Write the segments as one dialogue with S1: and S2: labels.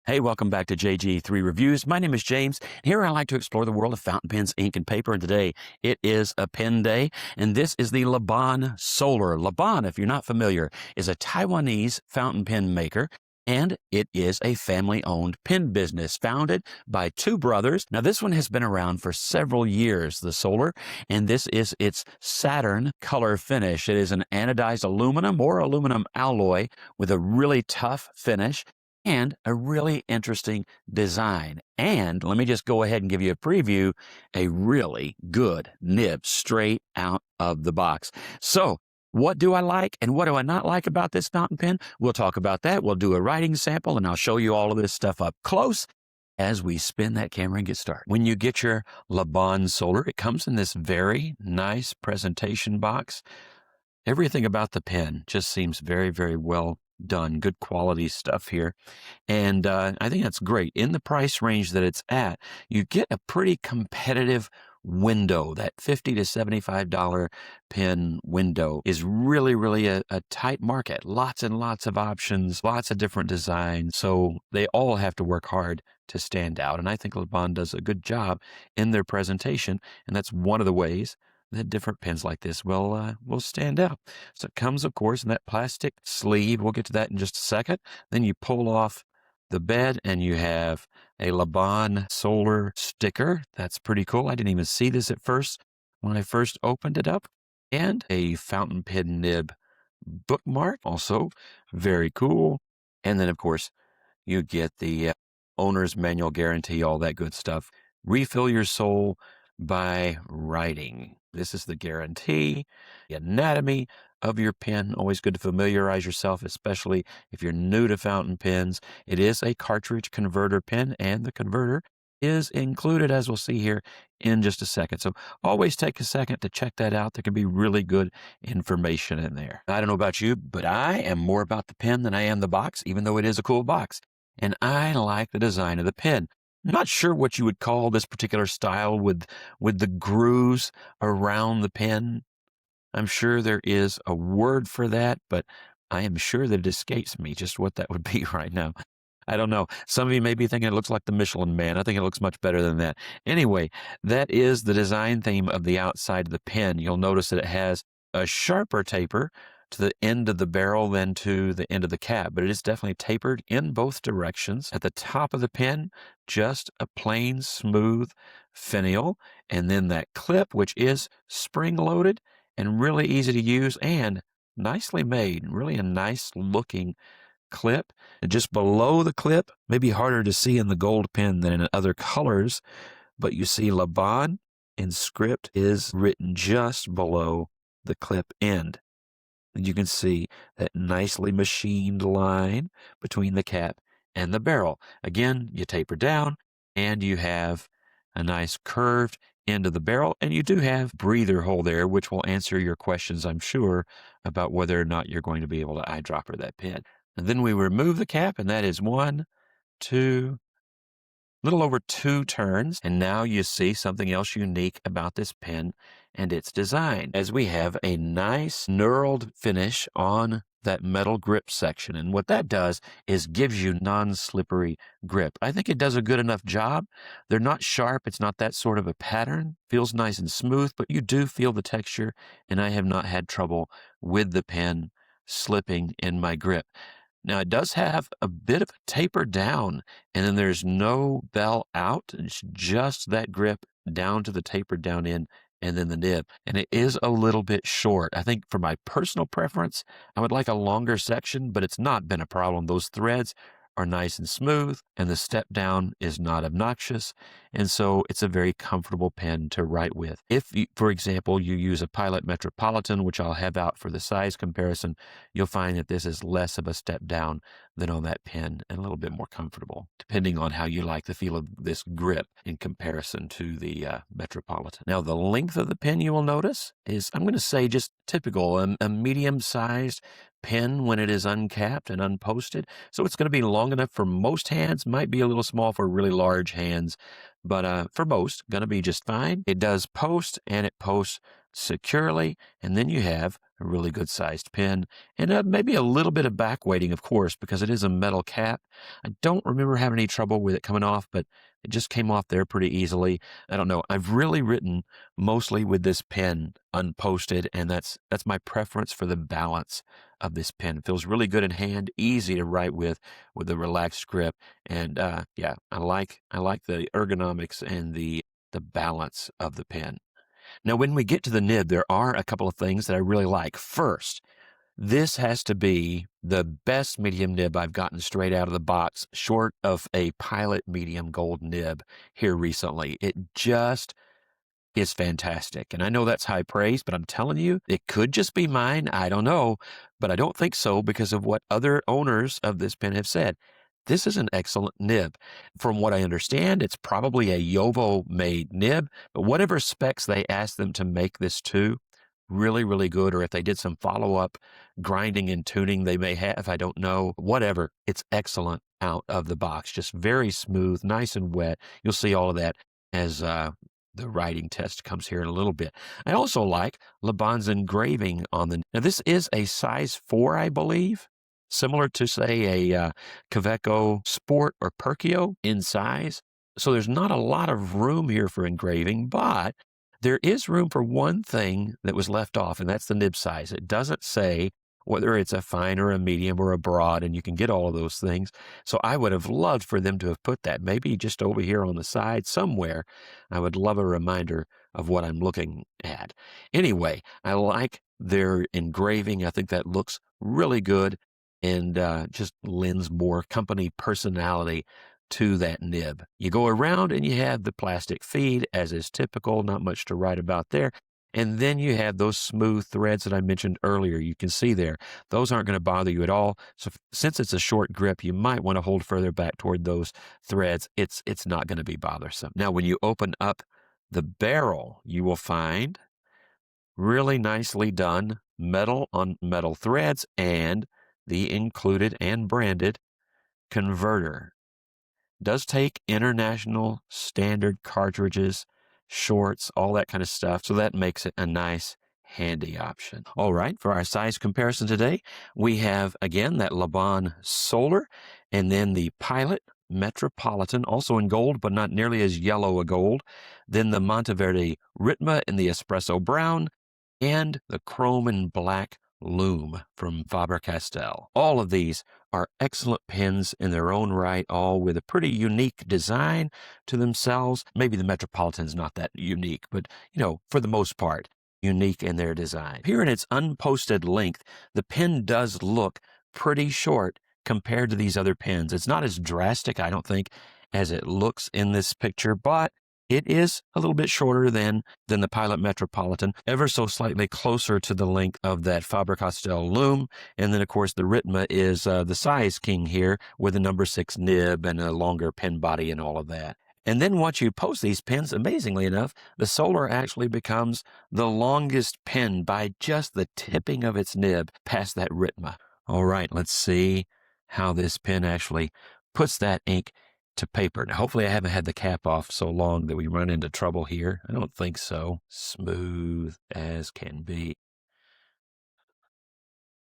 S1: Hey, welcome back to JG3 Reviews. My name is James. Here I like to explore the world of fountain pens, ink, and paper. And today it is a pen day, and this is the Laban Solar. Laban, if you're not familiar, is a Taiwanese fountain pen maker, and it is a family-owned pen business founded by two brothers. Now, this one has been around for several years, the Solar, and this is its Saturn color finish. It is an anodized aluminum or aluminum alloy with a really tough finish and a really interesting design. And let me just go ahead and give you a preview, a really good nib straight out of the box. So what do I like and what do I not like about this fountain pen? We'll talk about that. We'll do a writing sample and I'll show you all of this stuff up close as we spin that camera and get started. When you get your Laban Solar, it comes in this very nice presentation box. Everything about the pen just seems very, very well done. Good quality stuff here. And I think that's great. In the price range that it's at, you get a pretty competitive window. That $50 to $75 pen window is really, really a tight market. Lots and lots of options, lots of different designs. So they all have to work hard to stand out. And I think Laban does a good job in their presentation. And that's one of the ways that different pens like this will stand out. So it comes, of course, in that plastic sleeve. We'll get to that in just a second. Then you pull off the bed and you have a Laban Solar sticker. That's pretty cool. I didn't even see this at first when I first opened it up. And a fountain pen nib bookmark, also very cool. And then, of course, you get the owner's manual guarantee, all that good stuff. Refill your soul by writing. This is the guarantee, the anatomy of your pen. Always good to familiarize yourself, especially if you're new to fountain pens. It is a cartridge converter pen, and the converter is included, as we'll see here in just a second. So always take a second to check that out. There can be really good information in there. I don't know about you, but I am more about the pen than I am the box, even though it is a cool box. And I like the design of the pen. I'm not sure what you would call this particular style with the grooves around the pen. I'm sure there is a word for that, but I am sure that it escapes me just what that would be right now. I don't know. Some of you may be thinking it looks like the Michelin Man. I think it looks much better than that. Anyway, that is the design theme of the outside of the pen. You'll notice that it has a sharper taper to the end of the barrel than to the end of the cap, but it is definitely tapered in both directions. At the top of the pen, just a plain, smooth finial, and then that clip, which is spring-loaded and really easy to use and nicely made, really a nice-looking clip. And just below the clip, maybe harder to see in the gold pen than in other colors, but you see Laban in script is written just below the clip end. And you can see that nicely machined line between the cap and the barrel. Again, you taper down and you have a nice curved end of the barrel, and you do have breather hole there, which will answer your questions, I'm sure, about whether or not you're going to be able to eyedropper that pen. And then we remove the cap, and that is little over 2 turns, and now you see something else unique about this pen and its design, as we have a nice knurled finish on that metal grip section. And what that does is gives you non-slippery grip. I think it does a good enough job. They're not sharp. It's not that sort of a pattern. Feels nice and smooth, but you do feel the texture, and I have not had trouble with the pen slipping in my grip. Now, it does have a bit of a taper down, and then there's no bell out. It's just that grip down to the taper down in, and then the nib. And it is a little bit short. I think for my personal preference, I would like a longer section, but it's not been a problem. Those threads are nice and smooth, and the step down is not obnoxious, and so it's a very comfortable pen to write with. If, for example, you use a Pilot Metropolitan, which I'll have out for the size comparison, you'll find that this is less of a step down than on that pen and a little bit more comfortable, depending on how you like the feel of this grip in comparison to the Metropolitan. Now, the length of the pen, you will notice, is, I'm going to say, just typical, a medium-sized pen when it is uncapped and unposted. So it's going to be long enough for most hands, might be a little small for really large hands, but for most, going to be just fine. It does post, and it posts securely, and then you have a really good sized pen and maybe a little bit of back weighting, of course, because it is a metal cap. I don't remember having any trouble with it coming off, but it just came off there pretty easily. I don't know. I've really written mostly with this pen unposted, and that's my preference for the balance of this pen. It feels really good in hand, easy to write with a relaxed grip, and yeah, I like the ergonomics and the balance of the pen. Now, when we get to the nib, there are a couple of things that I really like. First, this has to be the best medium nib I've gotten straight out of the box, short of a Pilot medium gold nib here recently. It just is fantastic. And I know that's high praise, but I'm telling you, it could just be mine. I don't know, but I don't think so because of what other owners of this pen have said. This is an excellent nib. From what I understand, it's probably a JG3 nib, but whatever specs they asked them to make this to, really, really good. Or if they did some follow-up grinding and tuning they may have, I don't know. Whatever, it's excellent out of the box. Just very smooth, nice and wet. You'll see all of that as the writing test comes here in a little bit. I also like Laban's engraving on the. Now, this is a size 4, I believe, similar to, say, a Kaweco Sport or Perkio in size. So there's not a lot of room here for engraving, but there is room for one thing that was left off, and that's the nib size. It doesn't say whether it's a fine or a medium or a broad, and you can get all of those things. So I would have loved for them to have put that, maybe just over here on the side somewhere. I would love a reminder of what I'm looking at. Anyway, I like their engraving. I think that looks really good and just lends more company personality to that nib. You go around and you have the plastic feed, as is typical, not much to write about there. And then you have those smooth threads that I mentioned earlier. You can see there, those aren't going to bother you at all. So since it's a short grip, you might want to hold further back toward those threads. It's not going to be bothersome. Now, when you open up the barrel, you will find really nicely done metal on metal threads and the included and branded converter. Does take international standard cartridges, shorts, all that kind of stuff. So that makes it a nice, handy option. All right, for our size comparison today, we have, again, that Laban Solar, and then the Pilot Metropolitan, also in gold, but not nearly as yellow a gold. Then the Monteverde Ritma in the espresso brown, and the chrome and black Loom from Faber-Castell. All of these are excellent pens in their own right, all with a pretty unique design to themselves. Maybe the Metropolitan's not that unique, but, for the most part, unique in their design. Here in its unposted length, the pen does look pretty short compared to these other pens. It's not as drastic, I don't think, as it looks in this picture, but it is a little bit shorter than the Pilot Metropolitan, ever so slightly closer to the length of that Faber-Castell Loom. And then, of course, the Ritma is the size king here with a number 6 nib and a longer pen body and all of that. And then once you post these pens, amazingly enough, the Solar actually becomes the longest pen by just the tipping of its nib past that Ritma. All right, let's see how this pen actually puts that ink to paper. Now, hopefully I haven't had the cap off so long that we run into trouble here. I don't think so. Smooth as can be.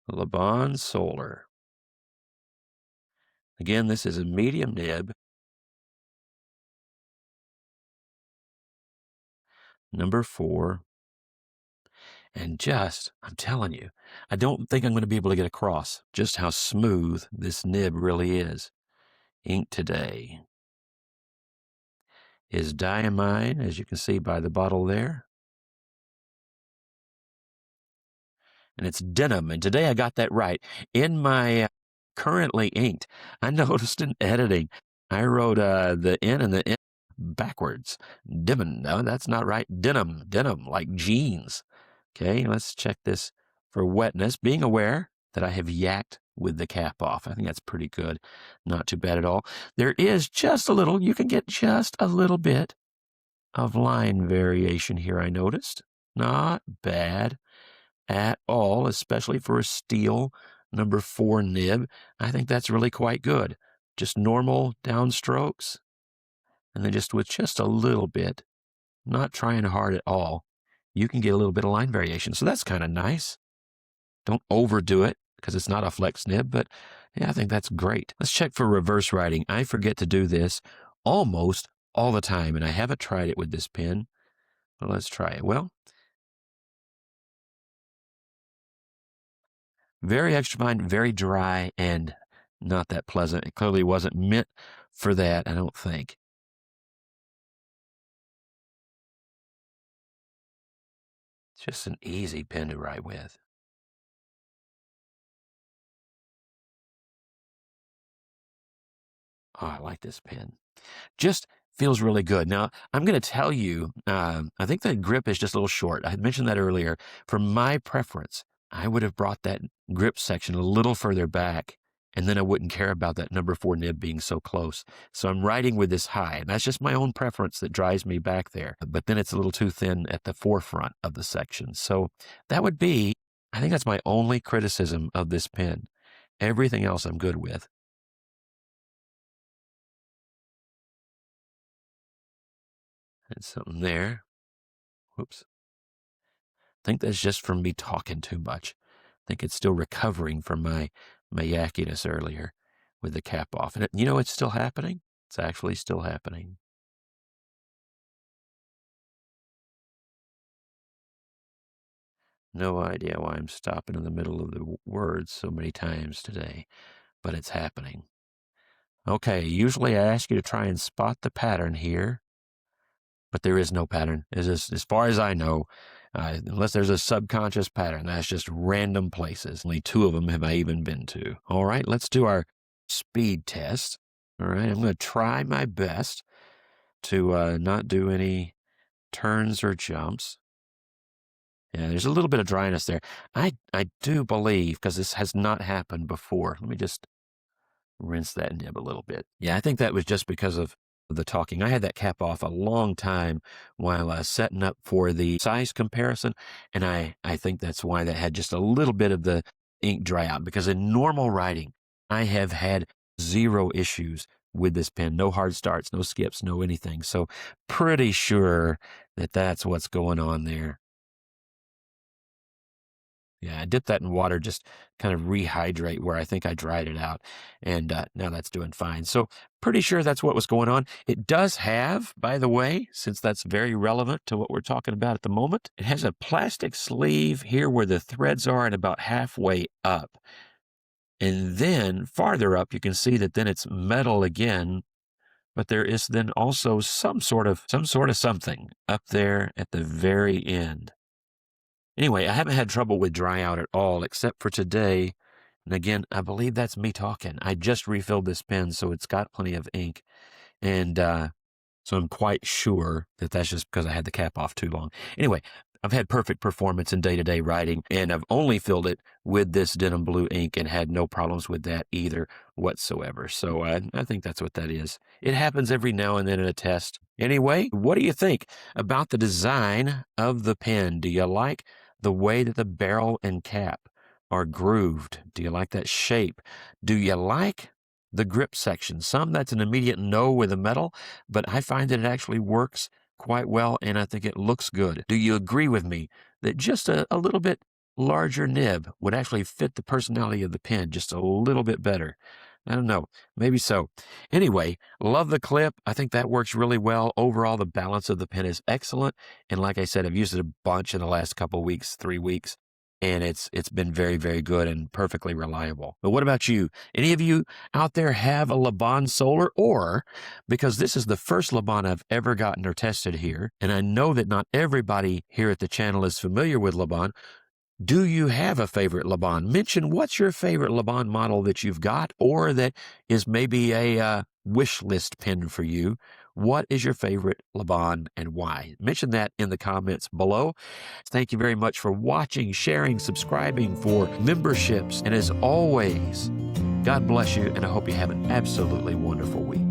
S1: Laban Solar. Again, this is a medium nib. Number 4. And I'm telling you, I don't think I'm going to be able to get across just how smooth this nib really is. Ink today is diamine, as you can see by the bottle there. And it's denim. And today I got that right. In my currently inked, I noticed in editing, I wrote the N and the N backwards. Denim. No, that's not right. Denim, like jeans. Okay, let's check this for wetness. Being aware that I have yacked with the cap off. I think that's pretty good. Not too bad at all. There is just a little, you can get just a little bit of line variation here, I noticed. Not bad at all, especially for a steel number 4 nib. I think that's really quite good. Just normal downstrokes, and then just with just a little bit, not trying hard at all, you can get a little bit of line variation. So that's kind of nice. Don't overdo it because it's not a flex nib, but yeah, I think that's great. Let's check for reverse writing. I forget to do this almost all the time, and I haven't tried it with this pen. Well, let's try it. Well, very extra fine, very dry, and not that pleasant. It clearly wasn't meant for that, I don't think. It's just an easy pen to write with. Oh, I like this pen. Just feels really good. Now, I'm going to tell you, I think the grip is just a little short. I had mentioned that earlier. For my preference, I would have brought that grip section a little further back, and then I wouldn't care about that number 4 nib being so close. So I'm writing with this high, and that's just my own preference that drives me back there. But then it's a little too thin at the forefront of the section. So that would be, I think that's my only criticism of this pen. Everything else I'm good with. And something there. Whoops. I think that's just from me talking too much. I think it's still recovering from my yakkiness earlier with the cap off. And it's still happening. It's actually still happening. No idea why I'm stopping in the middle of the words so many times today, but it's happening. Okay, usually I ask you to try and spot the pattern here, but there is no pattern. As far as I know, unless there's a subconscious pattern, that's just random places. Only 2 of them have I even been to. All right, let's do our speed test. All right, I'm going to try my best to not do any turns or jumps. Yeah, there's a little bit of dryness there. I do believe, because this has not happened before. Let me just rinse that nib a little bit. Yeah, I think that was just because of the talking. I had that cap off a long time while setting up for the size comparison, and I think that's why that had just a little bit of the ink dry out, because in normal writing, I have had 0 issues with this pen. No hard starts, no skips, no anything. So pretty sure that that's what's going on there. Yeah, I dipped that in water, just kind of rehydrate where I think I dried it out. And now that's doing fine. So pretty sure that's what was going on. It does have, by the way, since that's very relevant to what we're talking about at the moment, it has a plastic sleeve here where the threads are and about halfway up. And then farther up, you can see that then it's metal again. But there is then also some sort of something up there at the very end. Anyway, I haven't had trouble with dry out at all, except for today. And again, I believe that's me talking. I just refilled this pen, so it's got plenty of ink. And so I'm quite sure that that's just because I had the cap off too long. Anyway, I've had perfect performance in day-to-day writing, and I've only filled it with this denim blue ink and had no problems with that either whatsoever. So I think that's what that is. It happens every now and then in a test. Anyway, what do you think about the design of the pen? Do you like the way that the barrel and cap are grooved? Do you like that shape? Do you like the grip section? Some that's an immediate no with the metal, but I find that it actually works quite well, and I think it looks good. Do you agree with me that just a little bit larger nib would actually fit the personality of the pen just a little bit better? I don't know. Maybe so. Anyway, love the clip. I think that works really well. Overall, the balance of the pen is excellent. And like I said, I've used it a bunch in the last couple of weeks, 3 weeks. And it's been very, very good and perfectly reliable. But what about you? Any of you out there have a Laban Solar? Or, because this is the first Laban I've ever gotten or tested here, and I know that not everybody here at the channel is familiar with Laban, do you have a favorite Laban? Mention what's your favorite Laban model that you've got, or that is maybe a wish list pen for you. What is your favorite Laban and why? Mention that in the comments below. Thank you very much for watching, sharing, subscribing, for memberships. And as always, God bless you, and I hope you have an absolutely wonderful week.